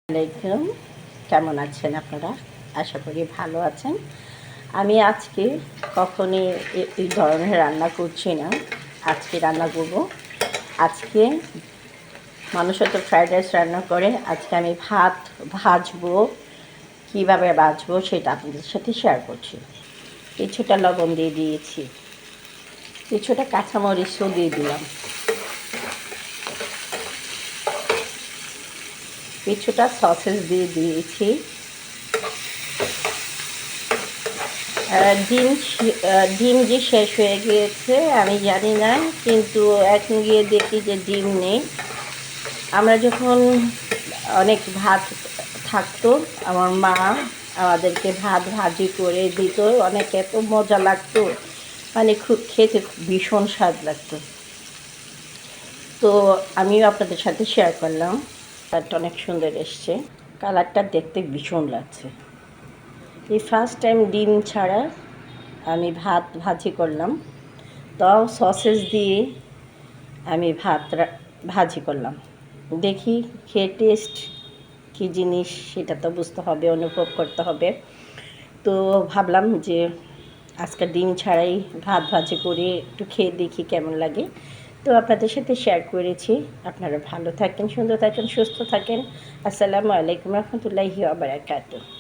আলাইকুম, কেমন আছেন আপনারা? আশা করি ভালো আছেন। আমি আজকে কখনই এই ধরনের রান্না করছি না। আজকে রান্না করব। আজকে মানুষ হয়তো ফ্রাইড রাইস রান্না করে, আজকে আমি ভাত ভাজবো। কীভাবে ভাজবো সেটা আপনাদের সাথে শেয়ার করছি। কিছুটা লবণ দিয়ে দিয়েছি, কিছুটা কাঁচামরিচও দিয়ে দিলাম, কিছুটা সসেস দিয়ে দিয়েছি। ডিম ডিম যে শেষ হয়ে গিয়েছে আমি জানি না, কিন্তু এখন গিয়ে দেখি যে ডিম নেই। আমরা যখন অনেক ভাত থাকতো, আমার মা আমাদেরকে ভাত ভাজি করে দিত, অনেক এত মজা লাগতো, মানে খুব খেতে ভীষণ স্বাদ লাগতো। তো আমিও আপনাদের সাথে শেয়ার করলাম। কালারটা অনেক সুন্দর এসছে, কালারটা দেখতে ভীষণ লাগছে। এই ফার্স্ট টাইম ডিম ছাড়া আমি ভাত ভাজি করলাম, তাও সসেস দিয়ে আমি ভাত ভাজি করলাম। দেখি খেয়ে টেস্ট কী জিনিস সেটা তো বুঝতে হবে, অনুভব করতে হবে। তো ভাবলাম যে আজকে ডিম ছাড়াই ভাত ভাজি করে একটু খেয়ে দেখি কেমন লাগে। তো আপনাদের সাথে শেয়ার করেছি। আপনারা ভালো থাকেন, সুন্দর থাকেন, সুস্থ থাকেন। আসসালামু আলাইকুম রহমতুল্লাহি ওয়া বারাকাতুহু।